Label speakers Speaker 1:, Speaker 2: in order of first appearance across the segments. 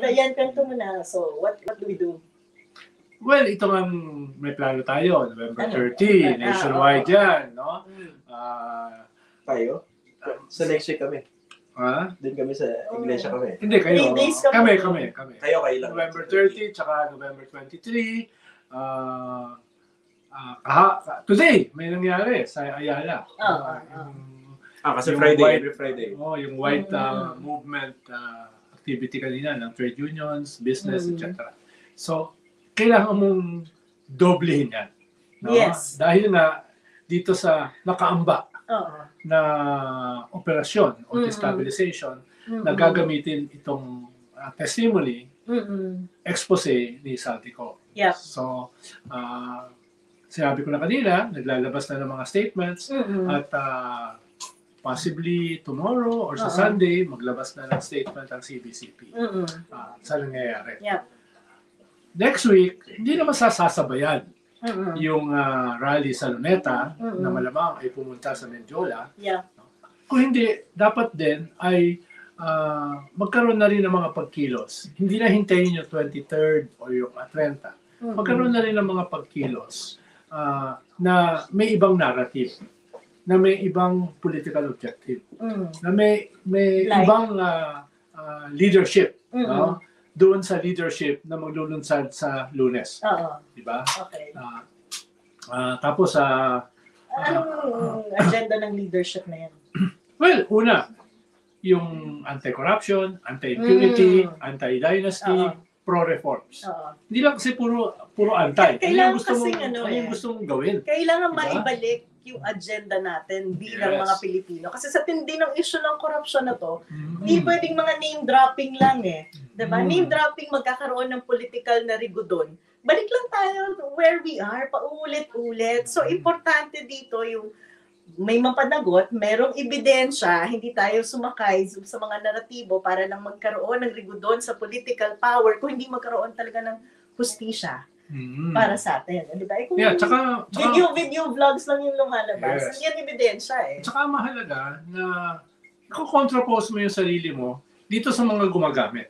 Speaker 1: yan, kanto mo na. So, what do we do?
Speaker 2: Well, ito nga may plano tayo. November 30, nationwide yan, no?
Speaker 3: Tayo? Sa next week kami.
Speaker 2: Ha?
Speaker 3: Doon kami sa iglesia kami.
Speaker 2: Hindi, kayo.
Speaker 1: 3 days
Speaker 2: Kami.
Speaker 3: Kayo lang.
Speaker 2: November 30, tsaka November 23. Today, may nangyari sa Ayala.
Speaker 3: Kasi
Speaker 2: yung
Speaker 3: Friday,
Speaker 2: white,
Speaker 3: every Friday.
Speaker 2: Yung white movement activity kanina ng trade unions, business, etc. So, kailangan mong doblehin yan. No?
Speaker 1: Yes.
Speaker 2: Dahil nga, dito sa nakaamba na operasyon o destabilization na gagamitin itong testimony, expose ni Saltico.
Speaker 1: Yep.
Speaker 2: So, sinabi ko na kanina, naglalabas na ng mga statements at possibly tomorrow or sa Sunday, maglabas na ng statement ang CBCP sa nangyayari.
Speaker 1: Yep.
Speaker 2: Next week, hindi naman sasabayan yung rally sa Luneta na malamang ay pumunta sa Mendiola.
Speaker 1: Yeah.
Speaker 2: Kung hindi, dapat din ay magkaroon na rin ng mga pagkilos. Hindi na hintayin yung 23rd o yung 30. Magkaroon na rin ng mga pagkilos na may ibang narrative, na may ibang political objective, na may ibang leadership. No? Doon sa leadership na maglulunsad sa Lunes. Diba?
Speaker 1: Okay.
Speaker 2: Tapos,
Speaker 1: anong agenda ng leadership na yan?
Speaker 2: well, una, yung anti-corruption, anti-impunity, anti-dynasty, pro-reforms. Hindi lang kasi puro anti.
Speaker 1: Kailangan
Speaker 2: ano yung gusto mong gawin?
Speaker 1: Kailangan
Speaker 2: diba?
Speaker 1: maibalik yung agenda natin bilang mga Pilipino. Kasi sa tindi ng issue ng korupsyon na to, hindi pwedeng mga name dropping lang eh. Diba? Name dropping, magkakaroon ng political na rigudon. Balik lang tayo where we are, paulit-ulit. So, importante dito yung may mapanagot, merong ebidensya, hindi tayo sumakay sa mga naratibo para lang magkaroon ng rigudon sa political power kung hindi magkaroon talaga ng hustisya para sa atin. Di ba? Kung
Speaker 2: tsaka
Speaker 1: video vlogs lang yung lumalabas, hindi yan ebidensya eh.
Speaker 2: Tsaka mahalaga na contrapose mo yung sarili mo dito sa mga gumagamit.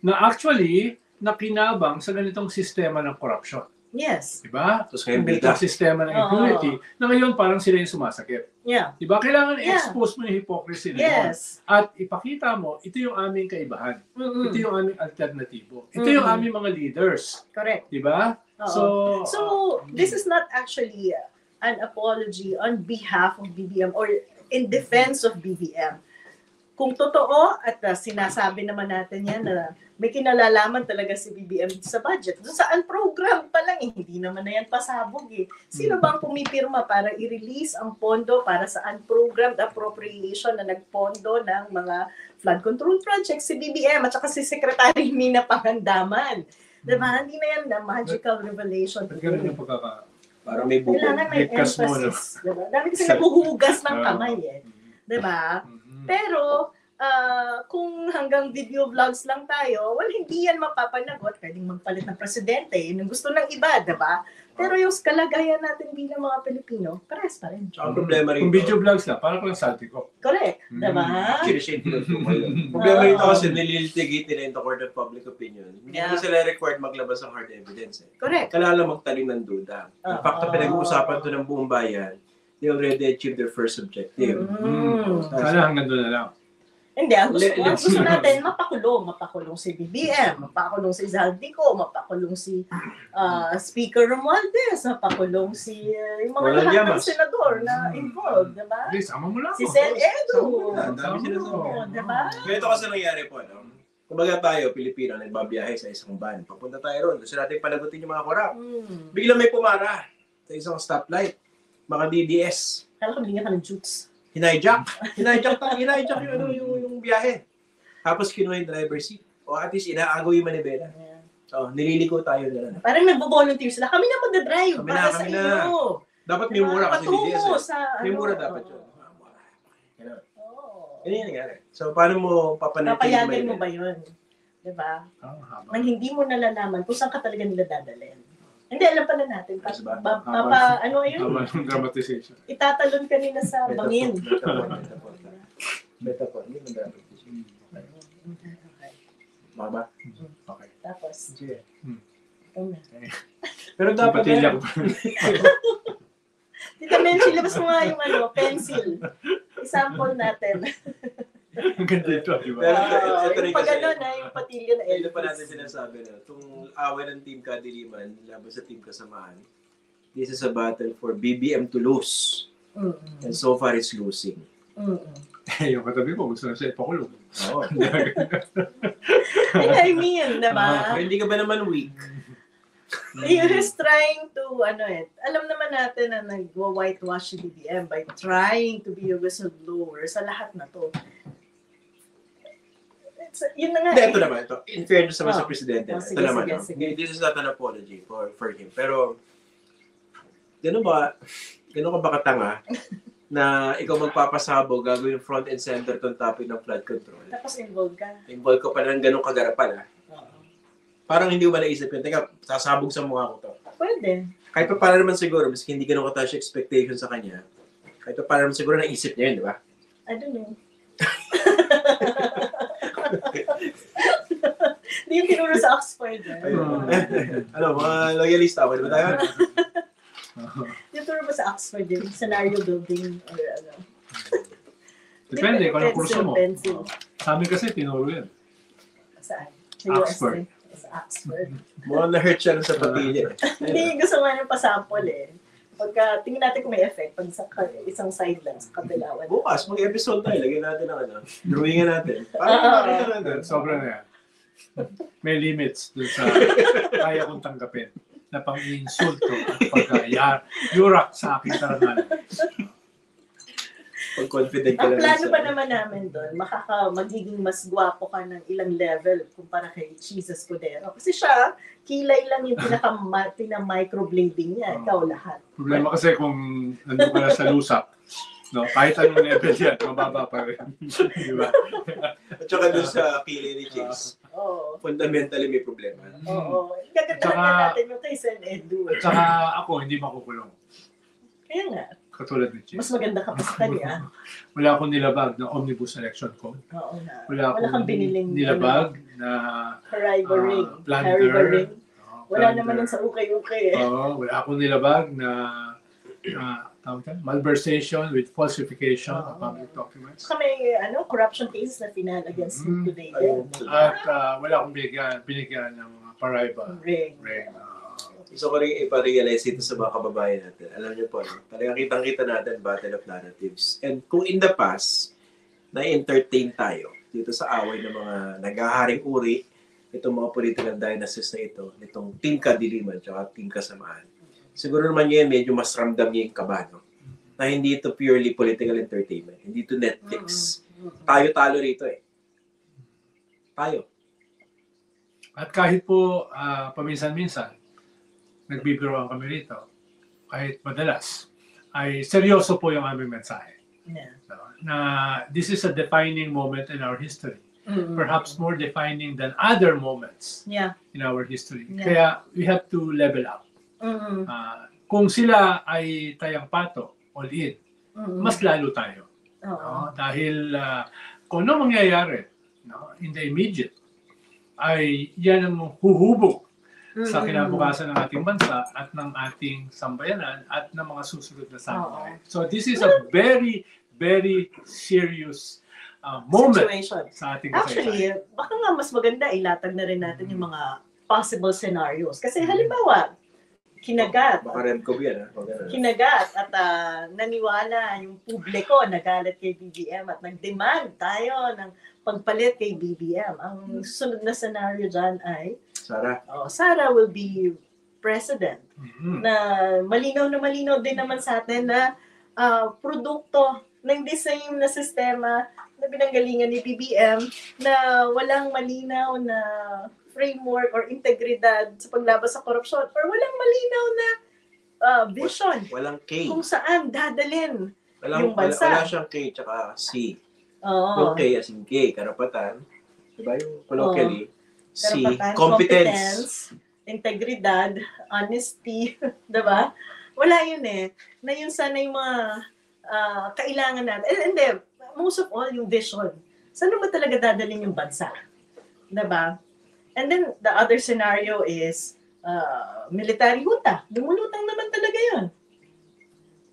Speaker 2: Na actually, nakinabang sa ganitong sistema ng corruption.
Speaker 1: Yes.
Speaker 2: Diba?
Speaker 3: Tapos
Speaker 2: ganitong sistema ng impunity na ngayon parang sila yung sumasakit.
Speaker 1: Yeah.
Speaker 2: Diba? Kailangan i-expose mo yung hypocrisy nila.
Speaker 1: Yes.
Speaker 2: At ipakita mo, ito yung aming kaibahan. Ito yung aming alternatibo. Ito yung aming mga leaders.
Speaker 1: Correct.
Speaker 2: Diba? So,
Speaker 1: this is not actually an apology on behalf of BBM or in defense of BBM. Kung totoo, at sinasabi naman natin yan na may kinalalaman talaga si BBM sa budget. Doon saan program pa lang, hindi naman na yan pasabog eh. Sino bang pumipirma para i-release ang pondo para sa unprogrammed appropriation na nagpondo ng mga flood control projects? Si BBM at saka si Secretary Mina Pangandaman. Diba? Hindi na yan na magical revelation.
Speaker 2: ganun yung
Speaker 3: para may bukod.
Speaker 1: Kailangan may emphasis. Diba? Dami kasi naguhugas ng kamay eh. Diba? Pero, kung hanggang video vlogs lang tayo, well, hindi yan mapapanagot. Pwedeng magpalit ng presidente. Yun ang gusto ng iba, diba? Pero yung kalagayan natin bilang mga Pilipino, pares pa rin.
Speaker 3: Ang problema rin
Speaker 2: kung video vlogs na, parang Saltico.
Speaker 1: Correct, diba?
Speaker 3: Problema rito kasi nililitigate nila into court of public opinion. Hindi sila required maglabas ng hard evidence.
Speaker 1: Correct.
Speaker 3: Kailangan lang magtalim ng duda. In fact, pinag-uusapan to ng buong bayan, they already achieved their first objective.
Speaker 2: Sana hanggang doon na lang.
Speaker 1: Hindi, ang gusto natin, mapakulong si BBM, mapakulong si Zaldico, mapakulong si Speaker Romualdez, mapakulong si yung mga lahat ng senador na involved, diba?
Speaker 2: Sama mo lang.
Speaker 1: Si Sen Edu.
Speaker 3: Dami sinasabi.
Speaker 1: Diba?
Speaker 3: Ganito kasi nangyari po, no? Kumbaga tayo, Pilipino, nagbabiyahe sa isang van. Papunta tayo ron. Gusto natin panagutin yung mga korap. Biglang may pumara sa isang stoplight. Mga DDS.
Speaker 1: Kala ko binigyan ka ng jutes.
Speaker 3: Hinijack yung biyahe. Tapos kinuha yung driver seat. O at least inaagaw yung manibela. So, nililiko tayo nila.
Speaker 1: Parang nagbo-volunteer sila. Kami na magdadrive para sa iyo.
Speaker 3: Dapat may mura kasi DDS.
Speaker 1: May
Speaker 3: mura dapat yun. Ganyan yung nangyari. So, paano mo papanatin?
Speaker 1: Papayagan mo ba yun? Diba? Nang hindi mo nalalaman kung saan ka talaga nila dadalhin. Hindi, alam pala natin. Ano yun?
Speaker 2: Dramatization.
Speaker 1: Itatalon ka nila sa bangin.
Speaker 3: Metaphor. Hindi mo dramatization. Baka ba?
Speaker 1: Yes.
Speaker 2: Sige.
Speaker 1: Oo nga.
Speaker 3: Pero dapat
Speaker 2: Batilya ko.
Speaker 1: Tita Menchi, labas mo nga yung pencil. I-sample natin.
Speaker 2: Ang ganda ito, di ba?
Speaker 3: Pero ito rin
Speaker 1: Yung pag
Speaker 3: kasi,
Speaker 1: ano na, yung patilya na
Speaker 3: Ito pa natin
Speaker 1: Elvis.
Speaker 3: sinasabi na, itong away ng Team Kadiliman laban sa Team Kasamaan, this is a battle for BBM to lose. And so far, it's losing.
Speaker 2: Yung katabi ko, gusto na siya ipakulong.
Speaker 3: Oo.
Speaker 1: I mean, diba?
Speaker 3: Pero hindi ka ba naman weak?
Speaker 1: He is trying to, alam naman natin na nag-whitewash si BBM by trying to be a whistleblower sa lahat na to. Yun na nga.
Speaker 3: Hindi, ito naman. Ito. In fairness naman sa
Speaker 1: Oh.
Speaker 3: presidente.
Speaker 1: Oh,
Speaker 3: Ito
Speaker 1: sige,
Speaker 3: naman.
Speaker 1: sige, sige.
Speaker 3: This is not an apology for him. Pero, gano'n ka ba katanga na ikaw magpapasabog, gagawin front and center tong topic ng flood control.
Speaker 1: Tapos involved ka.
Speaker 3: Involved ka pa ng ganong kagarapan, ha?
Speaker 1: Oo.
Speaker 3: Parang hindi mo ba naisip yun? Teka, sasabog sa mukha ko to.
Speaker 1: Pwede.
Speaker 3: Kahit pa para naman siguro, maski hindi ganun ka-touch expectation sa kanya, kahit pa para naman siguro naisip niya yun, di ba?
Speaker 1: I don't know. Hindi yung tinuro sa Oxford.
Speaker 3: Ayun. Ano, mga loyalista, okay ba tayo?
Speaker 1: Yung tinuro ba sa Oxford yung scenario building or ano?
Speaker 2: Depende kung anong kurso mo.
Speaker 1: Pencil.
Speaker 2: Sa amin kasi, tinuro yan.
Speaker 1: Saan? Sa
Speaker 2: Oxford.
Speaker 1: USA. Sa Oxford.
Speaker 3: Mukhang na-hurt siya sa patilya.
Speaker 1: Hindi, gusto nga ng pasample eh. Pagka, tingnan natin kung may effect pag sa isang side lang sa kabila. Wala.
Speaker 3: Bukas, mag-episode tayo. Lagyan natin ang drawingan natin. Parang natin.
Speaker 2: Sobra na yan. May limits dun sa kaya kong tanggapin na pang-insulto at pag-yurak sa aking tarangan.
Speaker 3: Pag confident ka
Speaker 1: Ang
Speaker 3: lang.
Speaker 1: plano pa naman namin doon, magiging mas gwapo ka ng ilang level kumpara kay Jesus Cordero. Kasi siya, kilay lang yung pinaka-microblading niya. Ikaw lahat.
Speaker 2: Problema kasi kung nandun ka na sa lusak, no, kahit anong level yan, mababa pa rin. Di ba?
Speaker 3: At saka dun sa kilay ni Chase,
Speaker 1: Oo.
Speaker 3: fundamentally may problema.
Speaker 1: Oo. Gagandahan
Speaker 2: Tsaka-
Speaker 1: na natin yung kay Sen Edu.
Speaker 2: At saka ako, hindi makukulong.
Speaker 1: Kaya nga,
Speaker 2: Katulad ni Chief.
Speaker 1: mas maganda ka pa sa kanya.
Speaker 2: Wala akong nilabag na Omnibus Election Code.
Speaker 1: Oo nga.
Speaker 2: Wala
Speaker 1: Wala kang
Speaker 2: akong
Speaker 1: biniling
Speaker 2: nilabag na
Speaker 1: Hariba ring.
Speaker 2: plunder.
Speaker 1: Hariba ring. Wala
Speaker 2: plunder.
Speaker 1: naman nun sa ukay-ukay eh.
Speaker 2: Wala akong nilabag na tawag yan, malversation with falsification of public documents.
Speaker 1: Saka may corruption cases na final against him today.
Speaker 3: Ayun.
Speaker 2: At wala akong binigyan ng paraiba.
Speaker 1: Ring.
Speaker 3: Gusto ko rin iparealize ito sa mga kababayan natin. Alam niyo po, talagang kitang-kita natin battle of narratives. And kung in the past, na-entertain tayo dito sa away ng mga naghaharing uri, itong mga political dynasties na ito, nitong Team Kadiliman at Team Kasamaan. Siguro naman yun, medyo mas ramdam niya yung kaba, no? Na hindi ito purely political entertainment. Hindi ito Netflix. Tayo talo rito eh. Tayo.
Speaker 2: At kahit po paminsan-minsan, nagbibiroan kami rito, kahit madalas, ay seryoso po yung aming mensahe.
Speaker 1: Yeah.
Speaker 2: Na this is a defining moment in our history.
Speaker 1: Mm-hmm.
Speaker 2: Perhaps more defining than other moments
Speaker 1: Yeah.
Speaker 2: in our history.
Speaker 1: Yeah.
Speaker 2: Kaya we have to level up.
Speaker 1: Mm-hmm.
Speaker 2: Kung sila ay tayang pato, all in, mas lalo tayo.
Speaker 1: Oo.
Speaker 2: Dahil kung ano mangyayari in the immediate, ay yan ang huhubog sa kinabukasan ng ating bansa at ng ating sambayanan at ng mga susunod na sambayanan. So this is a very, very serious moment
Speaker 1: Situation.
Speaker 2: sa ating
Speaker 1: Actually, baka nga mas maganda ilatag na rin natin yung mga possible scenarios. Kasi halimbawa, kinagat.
Speaker 3: Baka Remco yan, ha?
Speaker 1: Kinagat at naniwala yung publiko, nagalit kay BBM at nag-demand tayo ng pagpalit kay BBM. Ang sunod na scenario dyan ay Sara will be president. Na malinaw din naman sa atin na produkto ng the same na sistema na binanggalingan ni BBM na walang malinaw na framework or integridad sa paglaban sa korupsyon or walang malinaw na vision
Speaker 3: Walang K.
Speaker 1: kung saan dadalhin yung bansa.
Speaker 3: Wala siyang K tsaka C.
Speaker 1: Oo.
Speaker 3: Yung K as in K, karapatan. Diba yung colloquially? C,
Speaker 1: Karapatan,
Speaker 3: competence.
Speaker 1: integridad, honesty, diba? Wala yun eh. Na yun sana yung mga kailangan natin. And then, most of all, yung vision. Saan ba talaga dadalhin yung bansa? Diba? And then the other scenario is military junta. Lumulutang naman talaga yun.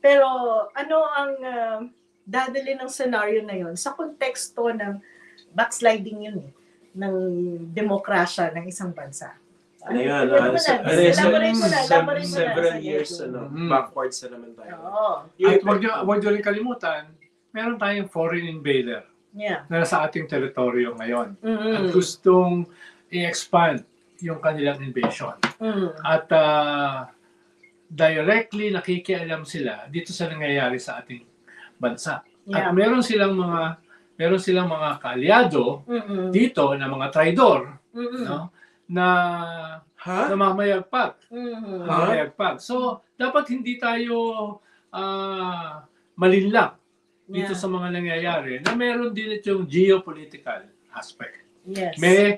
Speaker 1: Pero ano ang dadali ng scenario na yun sa konteksto ng backsliding yun ng demokrasya ng isang bansa.
Speaker 3: Ano yan?
Speaker 1: Elaborate mo na.
Speaker 3: Several years backwards na naman tayo.
Speaker 1: Oo.
Speaker 2: At wag nyo rin kalimutan, meron tayong foreign invader
Speaker 1: Yeah.
Speaker 2: na nasa ating teritoryo ngayon.
Speaker 1: Mm-hmm.
Speaker 2: At gustong i-expand yung kanilang invasion.
Speaker 1: Mm-hmm.
Speaker 2: At directly nakikialam sila dito sa nangyayari sa ating bansa.
Speaker 1: Yeah.
Speaker 2: At meron silang mga kaalyado
Speaker 1: Mm-hmm.
Speaker 2: dito na mga traidor,
Speaker 1: Mm-hmm.
Speaker 2: no? Na
Speaker 3: Ha?
Speaker 2: namamayagpag.
Speaker 1: Mm-hmm.
Speaker 2: Namamayagpag. So, dapat hindi tayo malinlang dito
Speaker 1: Yeah.
Speaker 2: sa mga nangyayari na meron din itong geopolitical aspect.
Speaker 1: Yes.
Speaker 2: May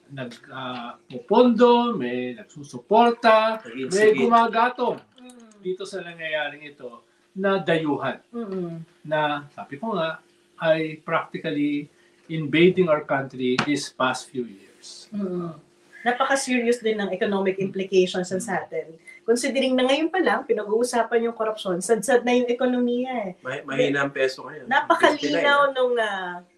Speaker 2: nagpupondo, may nagsusuporta, may gumagatong
Speaker 1: Mm-hmm.
Speaker 2: dito sa nangyayaring ito na dayuhan
Speaker 1: Mm-hmm.
Speaker 2: na, sabi ko nga, ay practically invading our country these past few years.
Speaker 1: Mm-hmm. Napaka-serious din ng economic implications sa atin. Considering na ngayon pa lang, pinag-uusapan yung korupsyon, sad-sad na yung ekonomiya eh.
Speaker 3: Mahina ang peso ngayon.
Speaker 1: Napakalinaw nung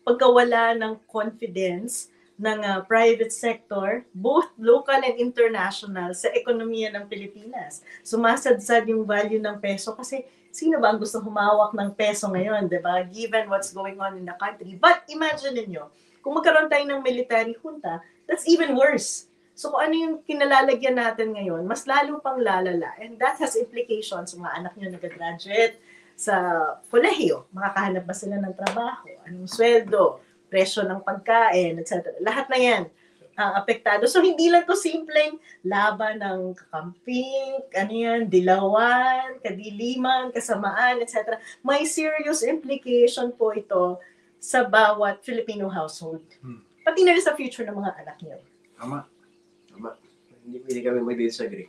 Speaker 1: pagkawala ng confidence ng private sector, both local and international, sa ekonomiya ng Pilipinas. Sumasadsad yung value ng peso kasi sino ba ang gusto humawak ng peso ngayon, di ba? Given what's going on in the country. But imagine niyo, kung magkaroon tayo ng military junta, that's even worse. So kung ano yung kinalalagyan natin ngayon, mas lalo pang lalala. And that has implications sa mga anak nyo nag-graduate sa kolehiyo. Makakahanap ba sila ng trabaho? Anong sweldo? Presyo ng pagkain, etc. Lahat na yan apektado. So hindi lang to simpleng laban ng kakamping, dilawan, kadiliman, kasamaan, etc. May serious implication po ito sa bawat Filipino household. Pati na rin sa future ng mga anak niyo.
Speaker 2: Tama.
Speaker 3: Hindi kami mag-disagree.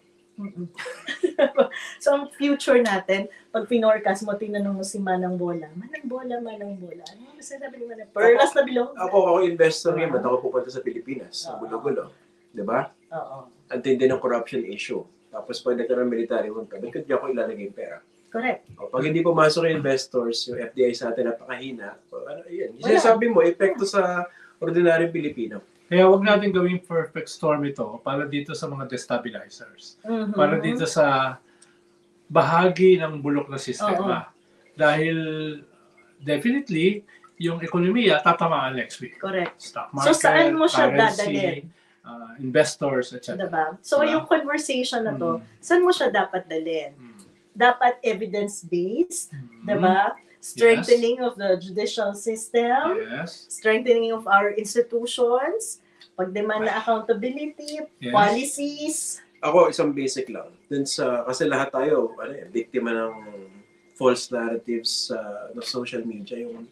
Speaker 1: So, ang future natin, pag pinorcast mo, tinanong mo si Manang Bola. Manang Bola. Ano masasabi ni Manang? Perlas na bilog?
Speaker 3: Ako investor ngayon, ba't ako pupunta sa Pilipinas? Sa gulo-gulo. Diba?
Speaker 1: Oo.
Speaker 3: Ang tindi ng corruption issue. Tapos pag nagkaroon ng military junta, ba't di ako ilalagay yung pera?
Speaker 1: Correct.
Speaker 3: O, pag hindi pumasok yung investors, yung FDI sa atin napakahina, yun. Sinasabi mo, epekto sa ordinaryong Pilipino.
Speaker 2: Kaya wag natin gawing perfect storm ito para dito sa mga destabilizers.
Speaker 1: Mhm.
Speaker 2: Para dito sa bahagi ng bulok na sistema. Dahil definitely, yung ekonomiya tatamaan next week.
Speaker 1: Correct.
Speaker 2: Stock market,
Speaker 1: So, saan mo siya
Speaker 2: currency,
Speaker 1: dadalhin?
Speaker 2: Investors, etc.
Speaker 1: Diba? So,
Speaker 2: Diba?
Speaker 1: yung conversation na to, saan mo siya dapat dalhin? Dapat evidence-based, diba? Strengthening of the judicial system,
Speaker 2: Yes.
Speaker 1: strengthening of our institutions, pagdemand na accountability,
Speaker 2: Yes.
Speaker 1: policies.
Speaker 3: Ako, isang basic lang. Kasi lahat tayo, biktima ng false narratives ng social media, yung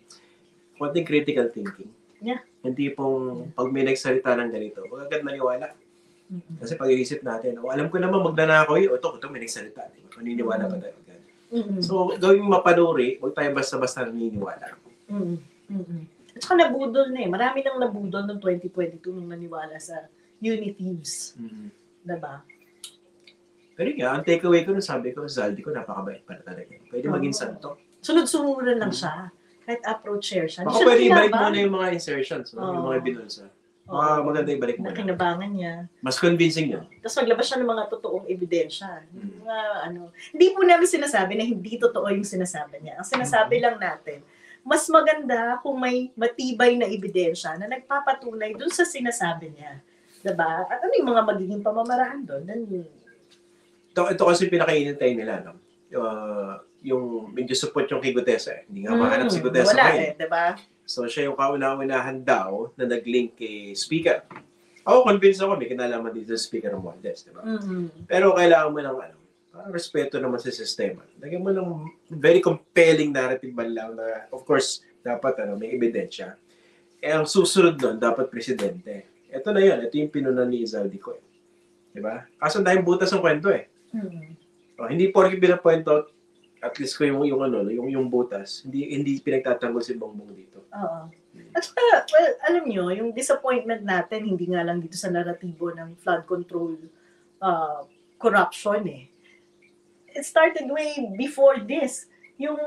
Speaker 3: konting critical thinking.
Speaker 1: Yeah.
Speaker 3: Hindi pong pag may nagsalita ng ganito, huwag agad maniwala. Kasi pag-iisip natin, alam ko naman magnanakaw yun, ito may nagsalita. Maniniwala pa tayo agad. So, gawing mapanuri, huwag tayo basta-basta naniniwala.
Speaker 1: At saka nabudol na eh. Marami nang nabudol noong 2022 nung naniwala sa Unitives. Diba?
Speaker 3: Pero nga, ang takeaway ko nung sabi ko, Zaldi ko, napakabait pala talaga. Pwede maging santo.
Speaker 1: Sunod-sunuran lang siya. Kahit approach share siya.
Speaker 3: Baka pwede ibalik muna yung mga insertions, yung mga binulsa. Maganda ibalik muna.
Speaker 1: Nakinabangan niya.
Speaker 3: Mas convincing yun.
Speaker 1: Tapos maglabas siya ng mga totoong ebidensya. Mga hindi po namin sinasabi na hindi totoo yung sinasabi niya. Ang sinasabi lang natin, mas maganda kung may matibay na ebidensya na nagpapatunay dun sa sinasabi niya. Diba? At ano yung mga magiging pamamaraan doon?
Speaker 3: Ito kasi pinakainintay nila, no? Yung medyo support yung kay Gutesa. Hindi nga mahanap si Gutesa
Speaker 1: wala
Speaker 3: ngayon.
Speaker 1: diba?
Speaker 3: So siya yung kauna-unahan daw na nag-link kay Speaker. Ako, convinced ako, may kinalaman dito sa Speaker Romualdez, diba? Pero kailangan mo ng respeto naman sa sistema. Lagyan mo ng very compelling narrative man lang na, of course, dapat may ebidensya. Ang susunod nun, dapat presidente. Ito na yun. Ito yung pinunan ni Zaldico. Diba? Kaso dahil butas ang kwento eh. Hindi porke pinapoint out at least ko yung butas, hindi pinagtatanggol si Bongbong dito.
Speaker 1: Oo. At saka, well, alam nyo, yung disappointment natin, hindi nga lang dito sa naratibo ng flood control corruption eh. It started way before this. Yung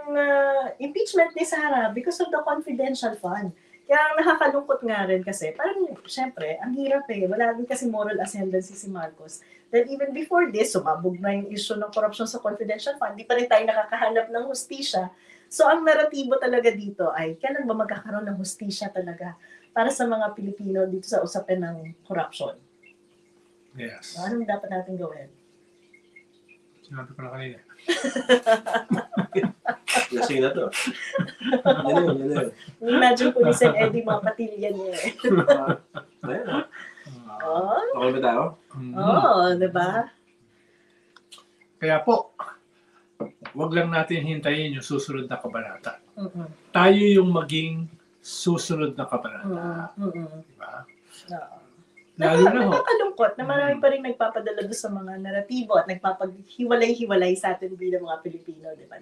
Speaker 1: impeachment ni Sara because of the confidential fund. Kaya nakakalungkot nga rin kasi, parang syempre, ang hirap eh. Wala din kasi moral ascendancy si Marcos. Then even before this, sumabog na yung issue ng corruption sa confidential fund. Di pa rin tayo nakakahanap ng hustisya. So ang naratibo talaga dito ay, kailan ba magkakaroon ng hustisya talaga para sa mga Pilipino dito sa usapin ng corruption?
Speaker 2: Yes.
Speaker 1: Anong dapat natin gawin?
Speaker 2: Sinabi ko na kanina.
Speaker 3: Lasing na to. Yun.
Speaker 1: Imagine po ni Sen Eddie mga patilya niya eh.
Speaker 3: Ayan.
Speaker 1: Oh,
Speaker 3: Okay ba tayo?
Speaker 1: di ba?
Speaker 2: Kaya po, wag lang natin hintayin yung susunod na kabanata.
Speaker 1: Mm-mm.
Speaker 2: Tayo yung maging susunod na kabanata.
Speaker 1: Mm-mm.
Speaker 2: Diba?
Speaker 1: Oo.
Speaker 2: Lalo na ho.
Speaker 1: Nakakalungkot na marami pa rin nagpapadala doon sa mga naratibo at nagpapaghiwalay-hiwalay sa atin bilang mga Pilipino, di ba?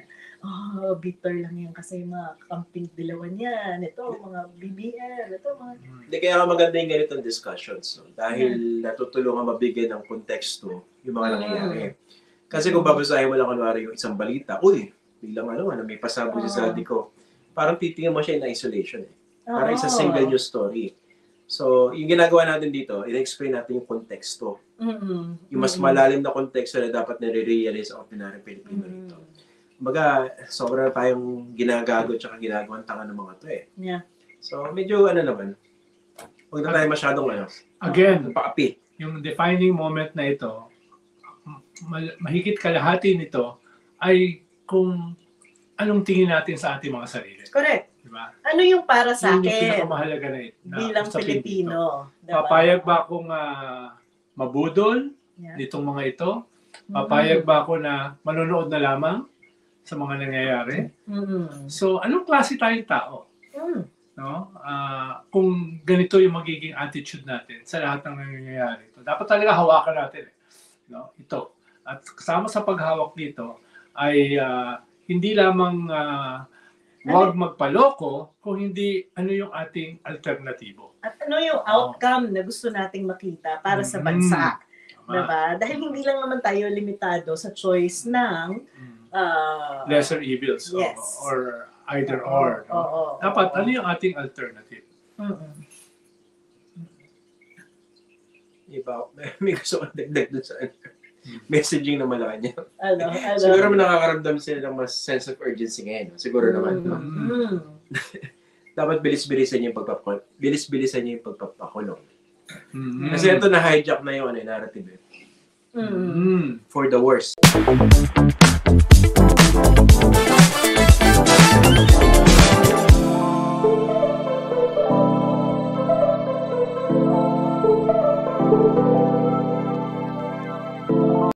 Speaker 1: Bitter lang yan kasi mga kamping dilawan yan. Ito, mga BBM. Ito, mga...
Speaker 3: Hindi, kaya maganda yung ganitong discussions. No? Dahil natutulungan mabigyan ng konteksto yung mga nangyayari. Kasi kung babasahin mo lang kunwari yung isang balita, biglang may pasabog sa ko. Parang titingnan mo siya in isolation. Parang isang single news story. So, yung ginagawa natin dito, i-explain natin yung konteksto. Yung mas malalim na konteksto na dapat nare-realize ang ordinary Pilipino dito. Kumbaga, sobra tayong ginagago at ginagawang tanga ng mga to eh.
Speaker 1: Yeah.
Speaker 3: So, medyo naman, huwag na tayo masyadong
Speaker 2: Again,
Speaker 3: paapi.
Speaker 2: yung defining moment na ito, mahigit kalahati nito ay kung anong tingin natin sa ating mga sarili.
Speaker 1: Correct.
Speaker 2: Diba?
Speaker 1: Ano yung para sa
Speaker 2: Yun yung
Speaker 1: akin
Speaker 2: pinakamahalaga na
Speaker 1: bilang
Speaker 2: usapin dito.
Speaker 1: Pilipino? Diba?
Speaker 2: Papayag ba akong mabudol
Speaker 1: Yeah.
Speaker 2: nitong mga ito? Papayag ba ako na manonood na lamang sa mga nangyayari? So, anong klase tayong tao? No? Kung ganito yung magiging attitude natin sa lahat ng nangyayari ito, dapat talaga hawakan natin. No? Ito. At kasama sa paghawak dito ay hindi lamang huwag magpaloko kung hindi ano yung ating alternatibo.
Speaker 1: At ano yung outcome na gusto nating makita para sa bansa? Diba? Dahil hindi lang naman tayo limitado sa choice ng
Speaker 2: lesser evils.
Speaker 1: Yes.
Speaker 2: Or either or. No? Dapat ano yung ating alternative?
Speaker 3: Iba, may gusto kong dagdag doon sa messaging na malaki niya. Siguro may nakakaramdam sila ng mas sense of urgency ngayon. Siguro naman. No? Dapat bilis-bilisan niyo yung pagpapakulong. Kasi ito na-hijack na yung narrative. For the worst.